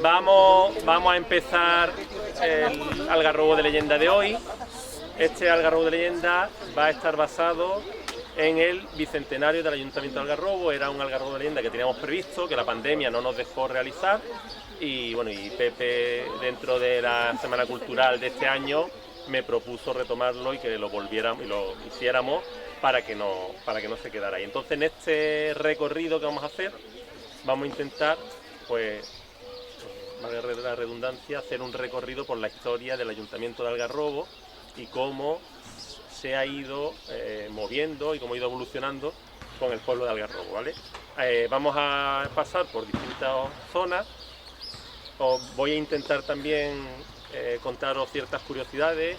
Vamos a empezar el algarrobo de leyenda de hoy. Este algarrobo de leyenda va a estar basado en el bicentenario del Ayuntamiento de Algarrobo. Era un algarrobo de leyenda que teníamos previsto, que la pandemia no nos dejó realizar, y bueno, y Pepe, dentro de la Semana Cultural de este año, me propuso retomarlo y que lo volviéramos y lo hiciéramos para que no se quedara ahí. Entonces, en este recorrido que vamos a hacer, vamos a intentar, pues, valga la redundancia, hacer un recorrido por la historia del Ayuntamiento de Algarrobo y cómo se ha ido moviendo y cómo ha ido evolucionando con el pueblo de Algarrobo, ¿vale? Vamos a pasar por distintas zonas. Os voy a intentar también contaros ciertas curiosidades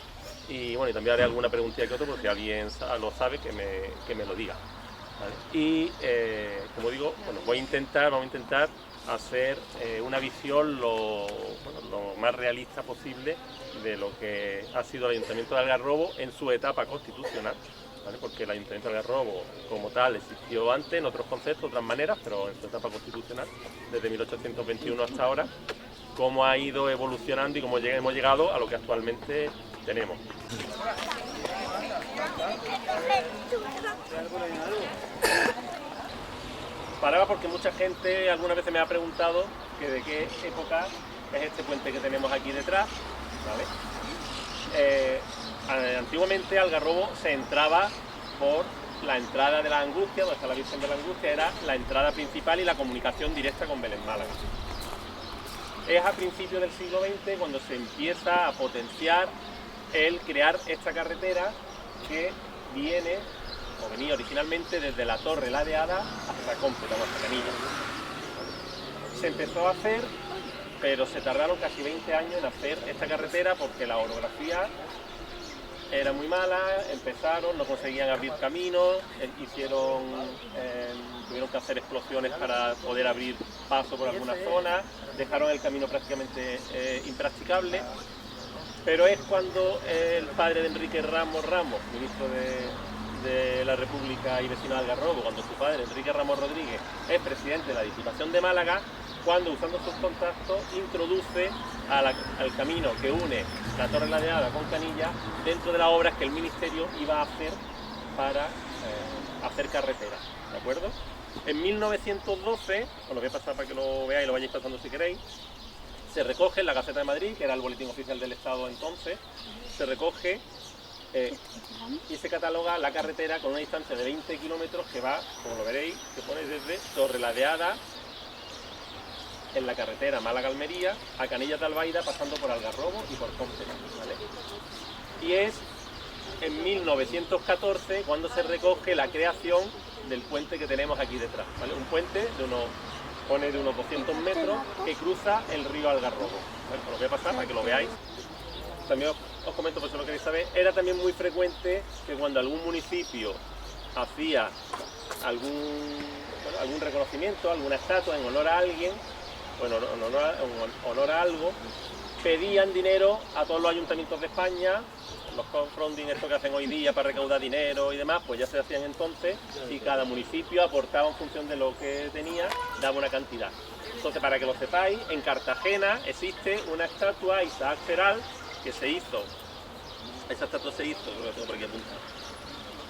y bueno, y también haré alguna preguntilla que otra, porque si alguien lo sabe que me lo diga, ¿vale? Y como digo, bueno, vamos a intentar hacer una visión lo más realista posible de lo que ha sido el Ayuntamiento de Algarrobo en su etapa constitucional, ¿vale? Porque el Ayuntamiento de Algarrobo como tal existió antes en otros conceptos, otras maneras, pero en su etapa constitucional, desde 1821 hasta ahora, cómo ha ido evolucionando y cómo hemos llegado a lo que actualmente tenemos. Paraba porque mucha gente algunas veces me ha preguntado que de qué época es este puente que tenemos aquí detrás, ¿vale? Antiguamente Algarrobo se entraba por la entrada de la Angustia, donde está la Virgen de la Angustia, era la entrada principal y la comunicación directa con Belén Málaga. Es a principios del siglo XX cuando se empieza a potenciar el crear esta carretera que venía originalmente desde la Torre Ladeada hasta Cómpeta, hasta Canilla. Se empezó a hacer, pero se tardaron casi 20 años en hacer esta carretera porque la orografía era muy mala, no conseguían abrir caminos, tuvieron que hacer explosiones para poder abrir paso por algunas zonas, dejaron el camino prácticamente impracticable, pero es cuando el padre de Enrique Ramos, ministro de la República y vecino de Algarrobo, cuando su padre, Enrique Ramos Rodríguez, es presidente de la Diputación de Málaga, cuando usando sus contactos introduce al camino que une la Torre Ladeada con Canilla dentro de las obras que el Ministerio iba a hacer para hacer carretera, ¿de acuerdo? En 1912, os lo voy a pasar para que lo veáis y lo vayáis pasando si queréis, se recoge en la Gaceta de Madrid, que era el boletín oficial del Estado entonces, se recoge y se cataloga la carretera con una distancia de 20 kilómetros que va, como lo veréis, que pone desde Torre Ladeada, en la carretera Málaga-Almería, a Canillas de Albaida, pasando por Algarrobo y por Cómpeta, ¿vale? Y es en 1914 cuando se recoge la creación del puente que tenemos aquí detrás, ¿vale? Un puente de unos 200 metros que cruza el río Algarrobo, ¿vale? Os lo voy a pasar para que lo veáis. También os comento, por si lo queréis saber, era también muy frecuente que cuando algún municipio hacía algún reconocimiento, alguna estatua en honor a alguien, bueno, en honor a algo, pedían dinero a todos los ayuntamientos de España. Los crowdfunding, esto que hacen hoy día para recaudar dinero y demás, pues ya se hacían entonces, y cada municipio aportaba en función de lo que tenía, daba una cantidad. Entonces, para que lo sepáis, en Cartagena existe una estatua Isaac Peral que se hizo, esa estatua se hizo, lo tengo por aquí apuntado,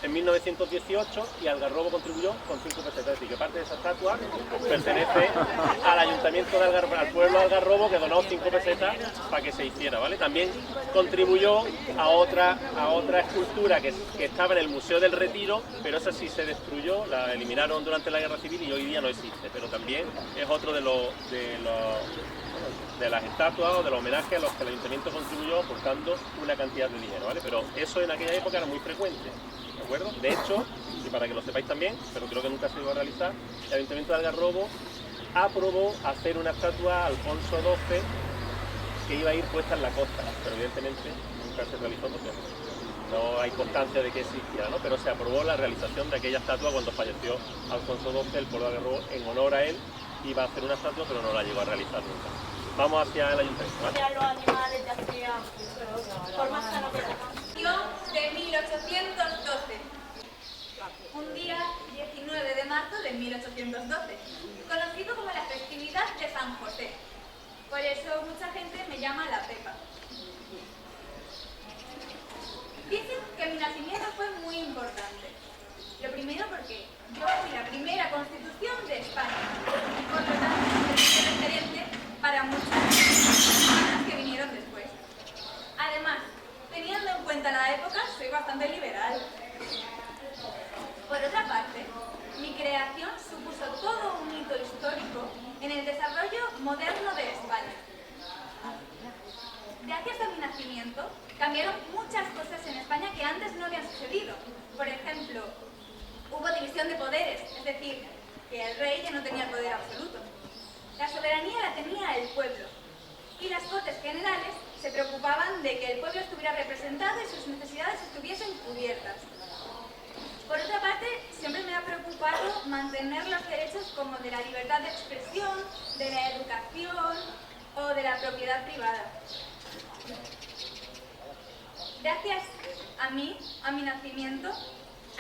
en 1918, y Algarrobo contribuyó con 5 pesetas, es decir, que parte de esa estatua pertenece al Ayuntamiento de Algarrobo, al pueblo de Algarrobo, que donó 5 pesetas para que se hiciera, ¿vale? También contribuyó a otra escultura que estaba en el Museo del Retiro, pero esa sí se destruyó, la eliminaron durante la Guerra Civil y hoy día no existe, pero también es otro de las estatuas o de los homenajes a los que el Ayuntamiento contribuyó aportando una cantidad de dinero, ¿vale? Pero eso en aquella época era muy frecuente, ¿de acuerdo? De hecho, y para que lo sepáis también, pero creo que nunca se iba a realizar, el Ayuntamiento de Algarrobo aprobó hacer una estatua a Alfonso XII que iba a ir puesta en la costa, pero evidentemente nunca se realizó porque no hay constancia de que existiera, ¿no? Pero se aprobó la realización de aquella estatua cuando falleció Alfonso XII, el pueblo de Algarrobo, en honor a él, iba a hacer una estatua, pero no la llegó a realizar nunca. Vamos hacia el ayuntamiento, ¿vale? Los animales ya hacían por más sano que la de 1812. un día 19 de marzo de 1812, conocido como la festividad de San José. Por eso mucha gente me llama la Pepa. Dicen que mi nacimiento fue muy importante. Lo primero porque yo fui la primera constitución de España. Por lo tanto, soy referente para muchas personas que vinieron después. Además, teniendo en cuenta la época, soy bastante liberal. Por otra parte, mi creación supuso todo un hito histórico en el desarrollo moderno de España. Gracias a mi nacimiento, cambiaron muchas cosas en España que antes no habían sucedido. Por ejemplo, hubo división de poderes, es decir, que el rey ya no tenía el poder absoluto. La soberanía la tenía el pueblo, y las Cortes Generales se preocupaban de que el pueblo estuviera representado y sus necesidades estuviesen cubiertas. Por otra parte, siempre me ha preocupado mantener los derechos como de la libertad de expresión, de la educación o de la propiedad privada. Gracias a mí, a mi nacimiento,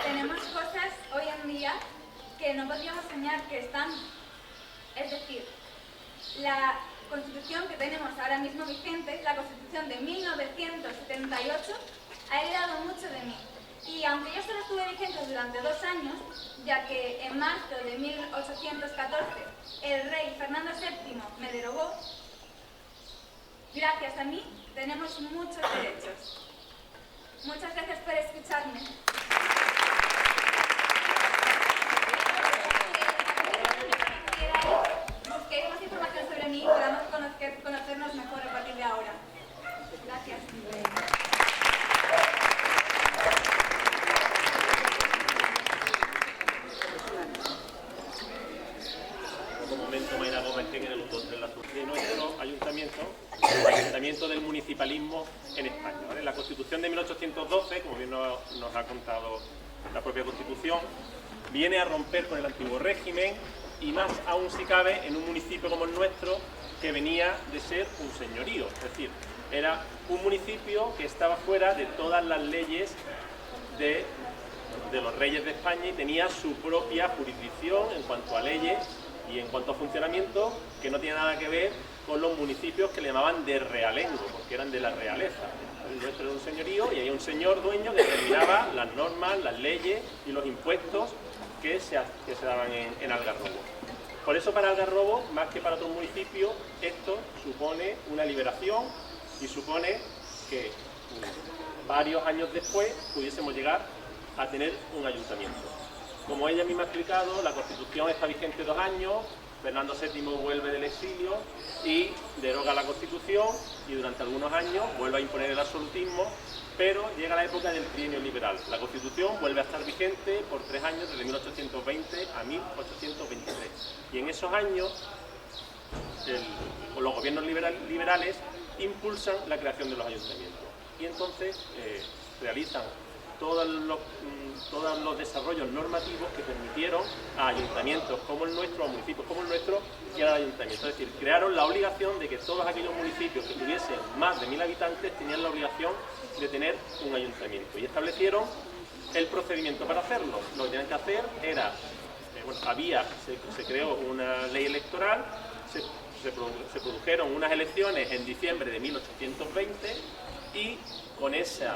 tenemos cosas hoy en día que no podríamos soñar que están. Es decir, la Constitución que tenemos ahora mismo vigente, la Constitución de 1978, ha heredado mucho de mí. Y aunque yo solo estuve vigente durante 2 años, ya que en marzo de 1814 el rey Fernando VII me derogó, gracias a mí tenemos muchos derechos. Muchas gracias por escucharme. Busquéis más información sobre mí y podamos conocernos mejor a partir de ahora. Gracias. De nuestro ayuntamiento, el ayuntamiento del municipalismo en España, ¿vale? La Constitución de 1812, como bien nos ha contado la propia Constitución, viene a romper con el antiguo régimen y más aún si cabe en un municipio como el nuestro que venía de ser un señorío, es decir, era un municipio que estaba fuera de todas las leyes de los reyes de España y tenía su propia jurisdicción en cuanto a leyes y en cuanto a funcionamiento, que no tiene nada que ver con los municipios que le llamaban de realengo, porque eran de la realeza. El nuestro era un señorío y había un señor dueño que determinaba las normas, las leyes y los impuestos que se daban en Algarrobo. Por eso para Algarrobo, más que para otros municipios, esto supone una liberación y supone que varios años después pudiésemos llegar a tener un ayuntamiento. Como ella misma ha explicado, la Constitución está vigente 2 años, Fernando VII vuelve del exilio y deroga la Constitución y durante algunos años vuelve a imponer el absolutismo, pero llega la época del trienio liberal. La Constitución vuelve a estar vigente por 3 años, desde 1820 a 1823. Y en esos años, los gobiernos liberales impulsan la creación de los ayuntamientos. Y entonces realizan todos los desarrollos normativos que permitieron a ayuntamientos como el nuestro, a municipios como el nuestro, llegar al ayuntamiento. Es decir, crearon la obligación de que todos aquellos municipios que tuviesen más de 1000 habitantes tenían la obligación de tener un ayuntamiento. Y establecieron el procedimiento para hacerlo. Lo que tenían que hacer era, se creó una ley electoral, se produjeron unas elecciones en diciembre de 1820 y con ese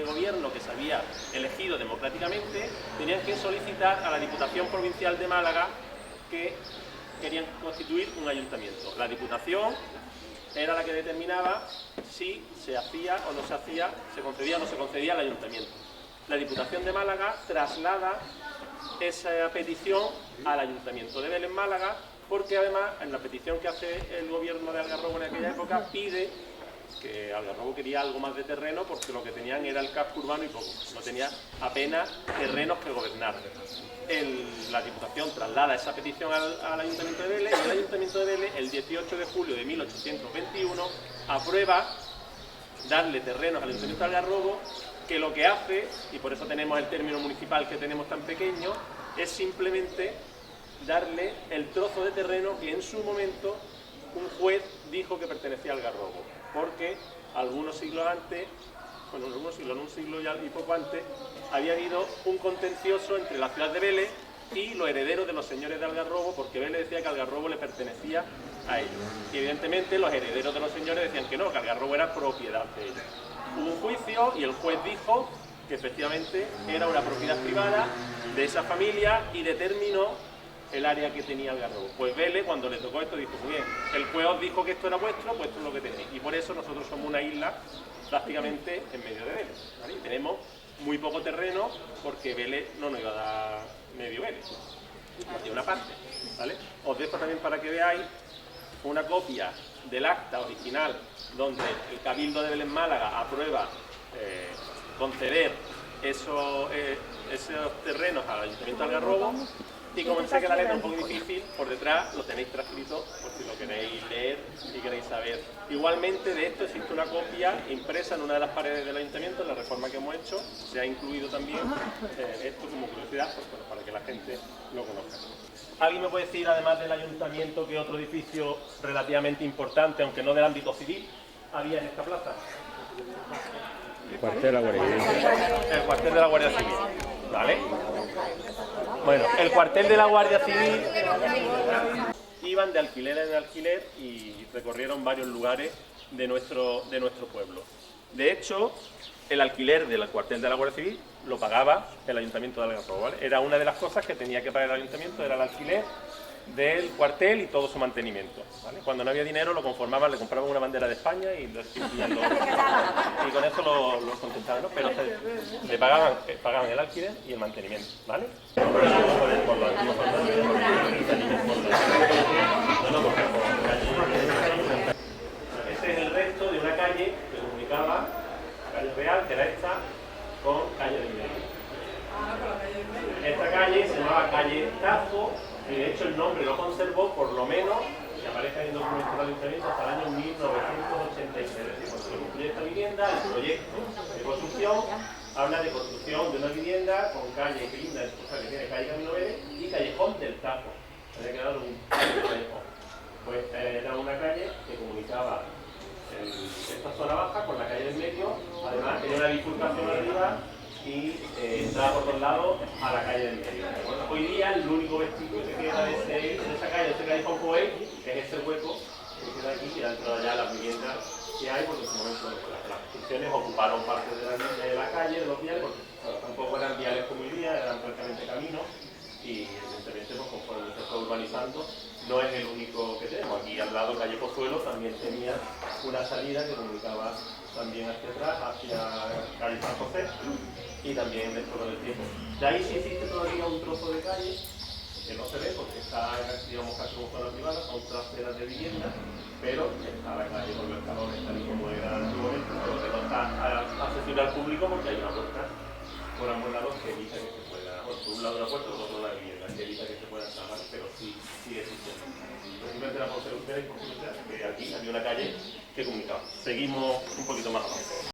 gobierno que se había elegido democráticamente, tenían que solicitar a la Diputación Provincial de Málaga que querían constituir un ayuntamiento. La Diputación era la que determinaba si se hacía o no se hacía, se concedía o no se concedía el ayuntamiento. La Diputación de Málaga traslada esa petición al Ayuntamiento de Vélez, Málaga, porque además en la petición que hace el gobierno de Algarrobo en aquella época pide que Algarrobo quería algo más de terreno porque lo que tenían era el casco urbano y poco, no tenía apenas terrenos que gobernar. La Diputación traslada esa petición al Ayuntamiento de Vélez y el Ayuntamiento de Vélez, el 18 de julio de 1821, aprueba darle terrenos al Ayuntamiento de Algarrobo, que lo que hace, y por eso tenemos el término municipal que tenemos tan pequeño, es simplemente darle el trozo de terreno que en su momento un juez dijo que pertenecía al Algarrobo, porque algunos siglos antes bueno, en un siglo y poco antes, había habido un contencioso entre la ciudad de Vélez y los herederos de los señores de Algarrobo, porque Vélez decía que Algarrobo le pertenecía a ellos. Y evidentemente los herederos de los señores decían que no, que Algarrobo era propiedad de ellos. Hubo un juicio y el juez dijo que efectivamente era una propiedad privada de esa familia y determinó el área que tenía Algarrobo. Pues Vélez, cuando le tocó esto, dijo, muy bien, el juez os dijo que esto era vuestro, pues esto es lo que tenéis. Y por eso nosotros somos una isla prácticamente en medio de Vélez, ¿vale? Y tenemos muy poco terreno porque Vélez no nos iba a dar medio Vélez, de una parte, ¿vale? Os dejo también para que veáis una copia del acta original donde el Cabildo de Vélez Málaga aprueba conceder esos terrenos al Ayuntamiento de Algarrobo. Y como sé que la letra es un poco difícil, por detrás lo tenéis transcrito por si lo queréis leer y queréis saber. Igualmente de esto existe una copia impresa en una de las paredes del ayuntamiento, en la reforma que hemos hecho. Se ha incluido también esto como curiosidad, pues, bueno, para que la gente lo conozca. ¿Alguien me puede decir, además del ayuntamiento, qué otro edificio relativamente importante, aunque no del ámbito civil, había en esta plaza? El cuartel de la Guardia Civil. El cuartel de la Guardia Civil, ¿vale? Bueno, el cuartel de la Guardia Civil iban de alquiler en alquiler y recorrieron varios lugares de nuestro pueblo. De hecho, el alquiler del cuartel de la Guardia Civil lo pagaba el Ayuntamiento de Algarrobo, ¿vale? Era una de las cosas que tenía que pagar el Ayuntamiento, era el alquiler del cuartel y todo su mantenimiento, ¿vale? Cuando no había dinero lo conformaban, le compraban una bandera de España y con eso lo contentaban, ¿no? Pero le pagaban el alquiler y el mantenimiento, ¿vale? Este es el resto de una calle que comunicaba Calle Real, que era esta, con Calle del Medio. Esta calle se llamaba Calle Tajo, y de hecho el nombre lo conservó por lo menos, que aparece en el documento del ayuntamiento, hasta el año 1986. Es decir, cuando se construye esta vivienda, el proyecto de construcción habla de construcción de una vivienda con calle que linda, o sea, que tiene calle Camino Vélez y callejón del Tajo. Había quedado un callejón. Pues era una calle que comunicaba esta zona baja con la calle del medio, además tenía una bifurcación arriba y entraba por todos lados a la calle del medio. Bueno, hoy día el único vestigio que queda de esa calle, de ese callejón Coey, es ese hueco que queda aquí, y dentro de allá las viviendas que hay, porque en su momento las construcciones ocuparon parte de la calle, de los viales, porque tampoco eran viales como hoy día, eran prácticamente caminos, y evidentemente pues, conforme se fue urbanizando, no es el único que tenemos. Aquí al lado, calle Pozuelo, también tenía una salida que comunicaba también hacia atrás, hacia calle San José, y también dentro del tiempo. De ahí sí existe todavía un trozo de calle que no se ve porque está, digamos, casi como zona privada, son traseras de vivienda, pero está la calle con los escalones tal y como era antiguamente, pero que no está accesible al público porque hay una puerta por ambos lados que evita que se pueda, bueno, por un lado la puerta, por otro lado la vivienda, que evita que se pueda entrar, pero sí existe. Simplemente era por ser ustedes, porque aquí había una calle que comunicaba. Seguimos un poquito más abajo.